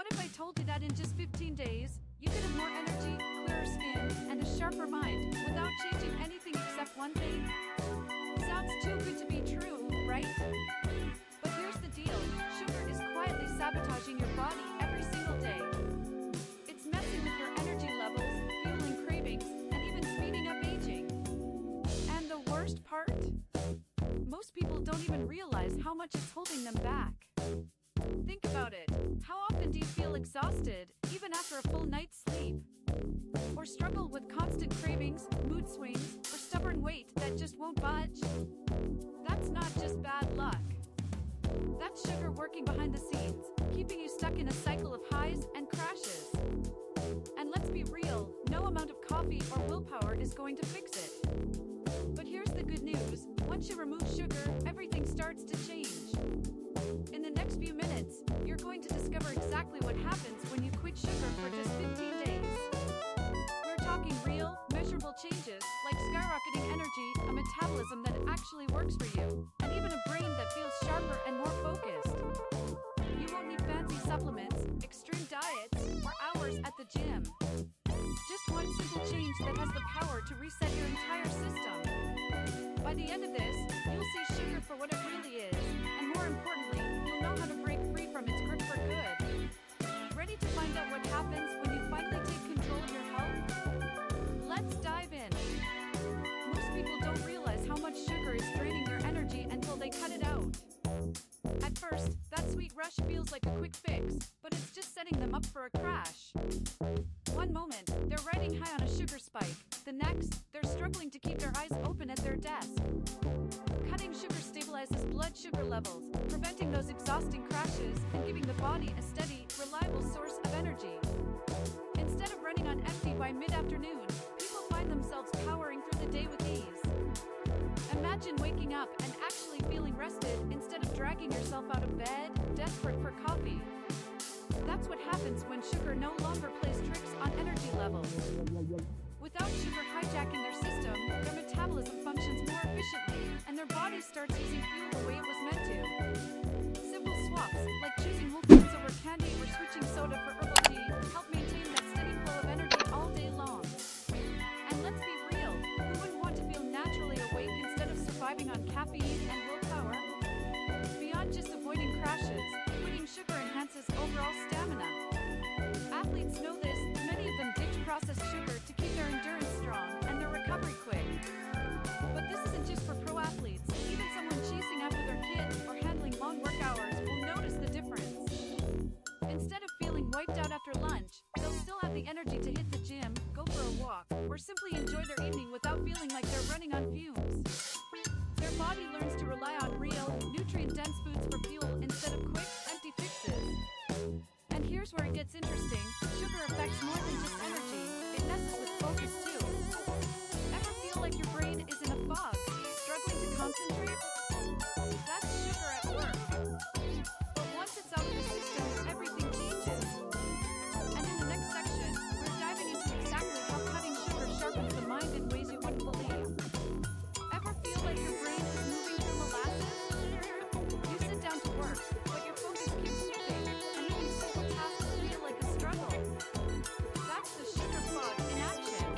What if I told you that in just 15 days, you could have more energy, clearer skin, and a sharper mind without changing anything except one thing? Sounds too good to be true, right? But here's the deal. Sugar is quietly sabotaging your body every single day. It's messing with your energy levels, fueling cravings, and even speeding up aging. And the worst part? Most people don't even realize how much it's holding them back. Think about it. How often do you feel exhausted, even after a full night's sleep? Or struggle with constant cravings, mood swings, or stubborn weight that just won't budge? That's not just bad luck. That's sugar working behind the scenes, keeping you stuck in a cycle of highs and crashes. And let's be real, no amount of coffee or willpower is going to fix it. But here's the good news. Once you remove sugar, everything starts to change. In the next few minutes, you're going to discover exactly what happens when you quit sugar for just 15 days. We're talking real, measurable changes like skyrocketing energy, a metabolism that actually works for you, and even a brain that feels sharper and more focused. You won't need fancy supplements, extreme diets, or hours at the gym. Just one simple change that has the power to reset your entire system. By the end of this, you'll see sugar for what it really is, and more importantly, you'll know how to break free from its grip for good. Ready to find out what happens when you finally take control of your health? Let's dive in. Most people don't realize how much sugar is draining their energy until they cut it out. At first, that sweet rush feels like a quick fix, but it's just setting them up for a crash. One moment, they're riding high on a sugar spike. The next, they're struggling to keep their eyes open at their desk. Cutting sugar stabilizes blood sugar levels, preventing those exhausting crashes and giving the body a steady, reliable source of energy. Instead of running on empty by mid-afternoon, people find themselves powering through the day with ease. Imagine waking up and actually feeling rested instead of dragging yourself out of bed, desperate for coffee. That's what happens when sugar no longer plays tricks on energy levels. Without sugar hijacking their system, their metabolism functions more efficiently, and their body starts using fuel the way it was meant to. Simple swaps, like choosing whole foods over candy or switching soda for herbal tea, help maintain that steady flow of energy all day long. And let's be real, who wouldn't want to feel naturally awake instead of surviving on caffeine and willpower? Beyond just avoiding crashes, quitting sugar enhances overall stamina. Athletes know this. Many of them ditch processed sugar to keep their endurance strong and their recovery quick. But this isn't just for pro athletes. Even someone chasing after their kids or handling long work hours will notice the difference. Instead of feeling wiped out after lunch, they'll still have the energy to hit the gym, go for a walk, or simply enjoy their evening without feeling like they're running on fumes. Their body learns to rely on real, nutrient-dense foods for fuel instead of quick, empty fixes. And here's where it gets interesting. Sugar affects more than just energy. It messes with focus too. Ever feel like your brain is in a fog, struggling to concentrate? That's sugar at work. But once it's out of the system, everything changes. And in the next section, we're diving into exactly how cutting sugar sharpens the mind in ways you wouldn't believe. Ever feel like your brain is moving through molasses? You sit down to work, but your focus keeps shifting, and even simple tasks feel like a struggle. That's the sugar fog in action.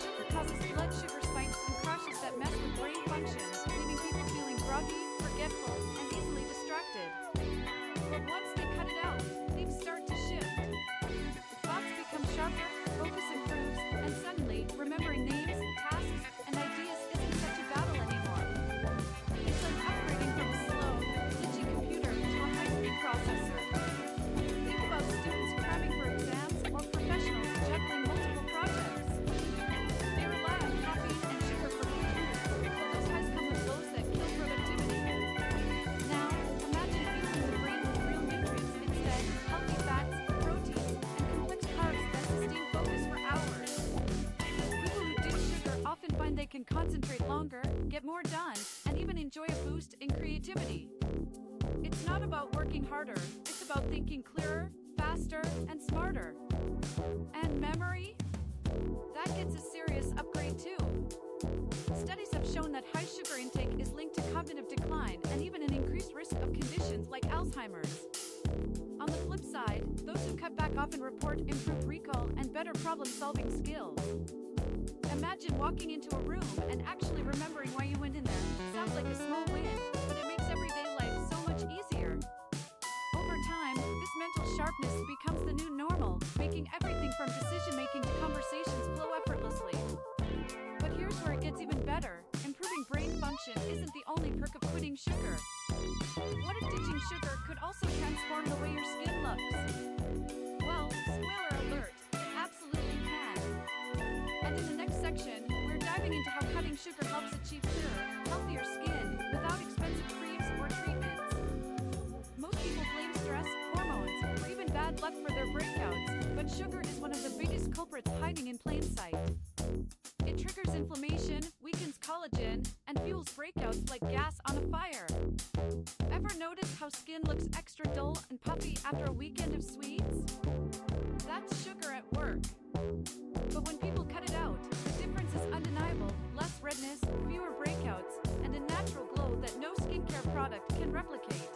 Sugar causes blood sugar spikes and crashes that mess with brain functions, leaving people feeling groggy, forgetful, and easily distracted. But once they cut it out, things start to shift. Thoughts become sharper, focus improves, and suddenly, remembering names, tasks, and ideas isn't such a battle anymore. It's like upgrading from a slow, glitchy computer to a high-speed processor. Think about students cramming for exams or professionals juggling multiple projects. They rely on caffeine and sugar for performance, but those highs come with lows that kill productivity. Now, imagine fueling the brain with real nutrients instead, healthy fats, proteins, and complex carbs that sustain focus for hours. People who ditch sugar often find they can concentrate longer, get more done, and even enjoy a boost in creativity. It's not about working harder, it's about thinking clearer, faster, and smarter. And memory? That gets a serious upgrade too. Studies have shown that high sugar intake is linked to cognitive decline and even an increased risk of conditions like Alzheimer's. On the flip side, often report improved recall and better problem-solving skills. Imagine walking into a room and actually remembering why you went in there. Sounds like a small win, but it makes everyday life so much easier. Over time, this mental sharpness becomes the new normal, making everything from decision-making to conversations flow effortlessly. But here's where it gets even better. Improving brain function isn't the only perk of quitting sugar. What if ditching sugar could also transform the way your skin looks? Well, spoiler alert, it absolutely can. And in the next section, we're diving into how cutting sugar helps achieve clearer, healthier skin without expensive creams or treatments. Most people blame stress, hormones, or even bad luck for their breakouts, but sugar is one of the biggest culprits hiding in plain sight. It triggers inflammation, weakens collagen, and fuels breakouts like gas on a fire. Ever notice how skin looks extra dull and puffy after a weekend of sweets? That's sugar at work. But when people cut it out, the difference is undeniable: less redness, fewer breakouts, and a natural glow that no skincare product can replicate.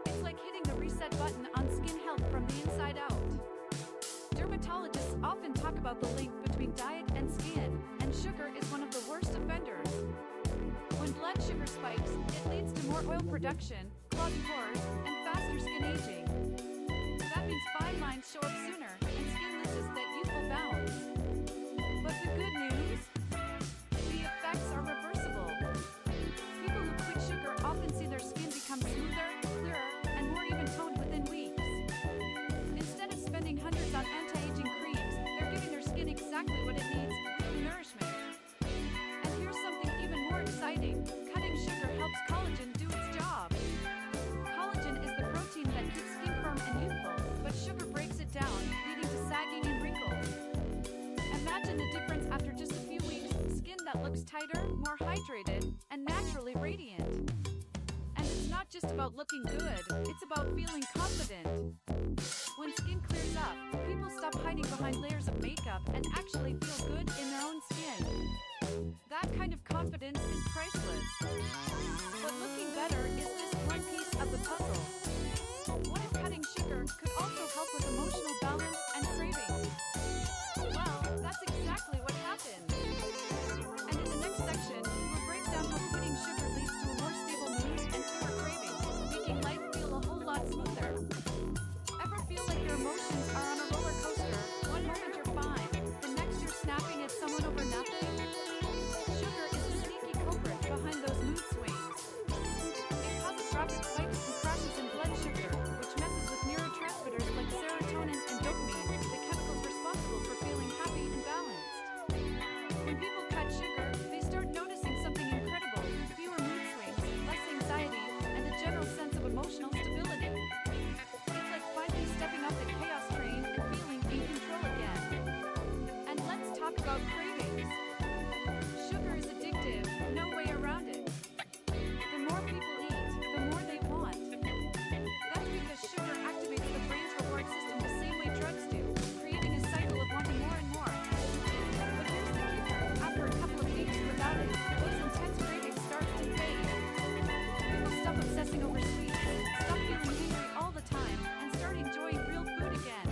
It's like hitting the reset button on skin health from the inside out. Dermatologists often talk about the link between diet and skin, and sugar is one of the worst offenders. When blood sugar spikes, it leads to more oil production, clogged pores, and faster skin aging. That means fine lines show up sooner, and skin loses that youthful bounce. But the good news? The effects are reversible. People who quit sugar often see their skin become smoother, clearer, and more even-toned within weeks. Instead of spending hundreds on anti-aging creams, they're giving their skin exactly what it needs: real nourishment. And here's something even more exciting: cutting sugar helps collagen do its job. Collagen is the protein that keeps skin firm and youthful, but sugar breaks it down, leading to sagging and wrinkles. Imagine the difference after just a few weeks: skin that looks tighter, more hydrated, and naturally radiant. And it's not just about looking good, it's about feeling confident. When skin clears up, people stop hiding behind layers of makeup and actually feel good in their own skin. That kind of confidence is priceless. But looking better is just one piece of the puzzle. What if cutting sugar could also help with emotional balance and cravings? Well, that's exactly what happens. And in the next section, we'll break down how quitting sugar leads to a more stable mood and fewer cravings, making life feel a whole lot smoother. Ever feel like your emotions are on a roller coaster? One moment you're fine, the next you're snapping at someone over nothing? Sugar is a sneaky culprit behind those mood swings. It causes rapid spikes and crashes in blood sugar, which messes with neurotransmitters like serotonin and dopamine, the chemicals responsible for feeling happy and balanced. When people cut sugar, they start noticing something incredible: fewer mood swings, less anxiety, and a general sense of emotional stability. It's like finally stepping off the chaos train and feeling in control again. And let's talk about cravings. Sugar is addictive, no way around it. The more people eat, the more they want. That's because sugar activates the brain's reward system the same way drugs do, creating a cycle of wanting more and more. But here's the kicker: after a couple of weeks without it, those intense cravings start to fade. People stop obsessing over sweets, stop feeling hungry all the time, and start enjoying real food again.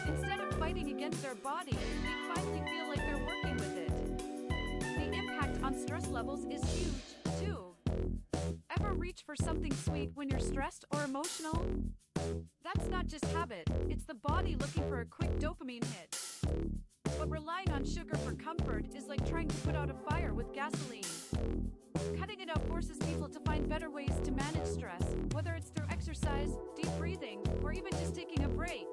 Instead of fighting against their body, they finally feel like they're working with it. The impact on stress levels is huge, too. Ever reach for something sweet when you're stressed or emotional? That's not just habit, it's the body looking for a quick dopamine hit. But relying on sugar for comfort is like trying to put out a fire with gasoline. Cutting it out forces people to find better ways to manage stress, whether it's through exercise, deep breathing, or even just taking a break.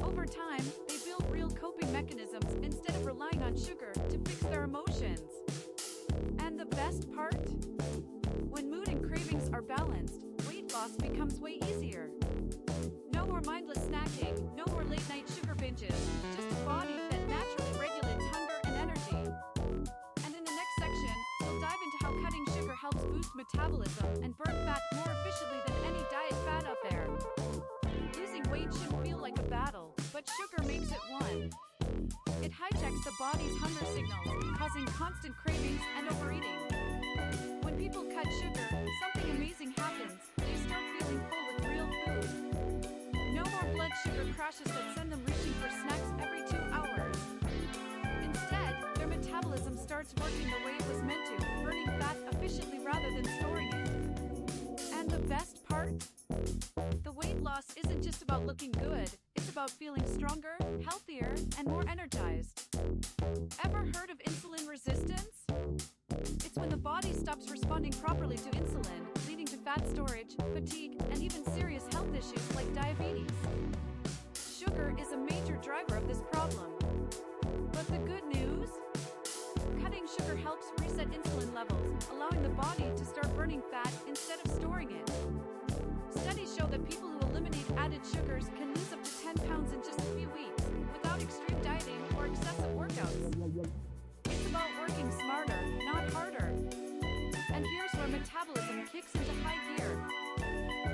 Over time, they build real coping mechanisms instead of relying on sugar to fix their emotions. And the best part? When mood and cravings are balanced, weight loss becomes way easier. No more mindless snacking, no more late-night sugar binges, just a body that naturally regulates hunger and energy. And in the next section, we'll dive into how cutting sugar helps boost metabolism and burn fat more efficiently than any diet fad out there. Losing weight shouldn't feel like a battle, but sugar makes it one. It hijacks the body's hunger signals, causing constant cravings and overeating. When people cut sugar, something amazing happens. They start feeling full with real food. No more blood sugar crashes that send them reaching for snacks every 2 hours. Instead, their metabolism starts working the way it was meant to, burning fat efficiently rather than storing it. And the best part? The weight loss isn't just about looking good, it's about feeling stronger, healthier, and more energized. Ever heard of insulin resistance? It's when the body stops responding properly to insulin, leading to fat storage, fatigue, and even serious health issues like diabetes. Sugar is a major driver of this problem. But the good news? Cutting sugar helps reset insulin levels, allowing the body to start burning fat instead of storing it. Studies show that people who eliminate added sugars can lose up to 10 pounds in just a few weeks, without extreme dieting or excessive workouts. It's about working smarter, not harder. And here's where metabolism kicks into high gear.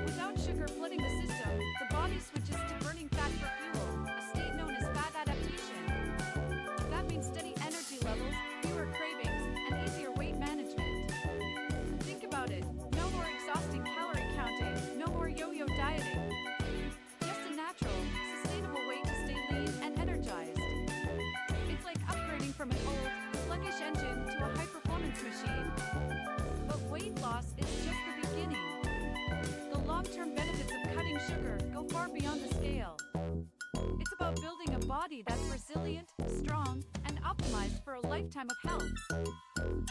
Without sugar flooding the system, the body switches to burning fat for fuel, a state known as fat adaptation. That means steady energy levels, fewer cravings, and easier weight management. Think about it. No more exhausting calorie counting, no more yo-yo dieting. Just a natural, sustainable way to stay lean and energized. It's like upgrading from an old, sluggish engine to a high-performance machine. But weight loss is just the beginning. The long-term benefits of cutting sugar go far beyond the scale. It's about building a body that's resilient, strong, and optimized for a lifetime of health.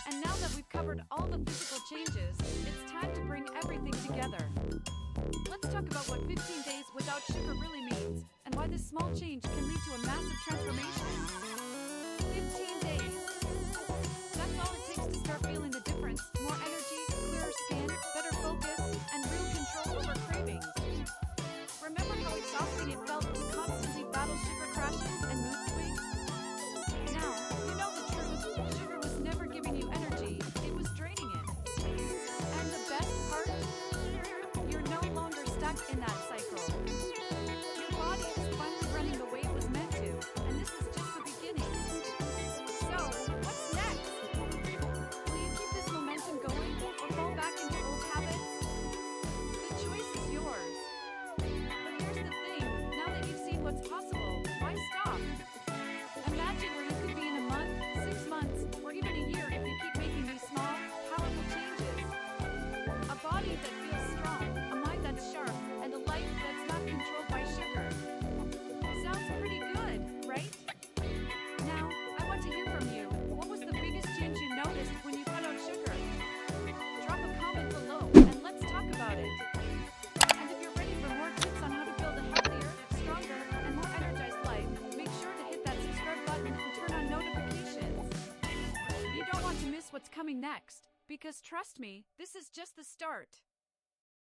And now that we've covered all the physical changes, it's time to bring everything together. Let's talk about what 15 days without sugar really means, and why this small change can lead to a massive transformation. 15 days. That's all it takes to start feeling the difference. More energy, clearer skin, better focus, and real control over cravings. Remember how exhausting it felt to constantly battle sugar crashes and mood swings? Now, you know the truth. Sugar was never giving you energy, it was draining it. And the best part? You're no longer stuck in that cycle. Your body is finally running the way it was meant to, and this is just the beginning. So, what's next? Will you keep this momentum going, or fall back into old habits? The choice is yours. But here's the thing, now that you've seen what's possible, why stop? Imagine where you could be in a month, 6 months, or even a year if you keep making these small, powerful changes. A body that feels strong, a mind that's sharp, and a life that's not controlled by sugar. Sounds pretty good, right? Now, I want to hear from you. What was the biggest change you noticed when you cut out sugar? Drop a comment below, and let's talk about it. And if you're ready for more tips on how to build a healthier, stronger, and more energized life, make sure to hit that subscribe button and turn on notifications. You don't want to miss what's coming next, because trust me, this is just the start.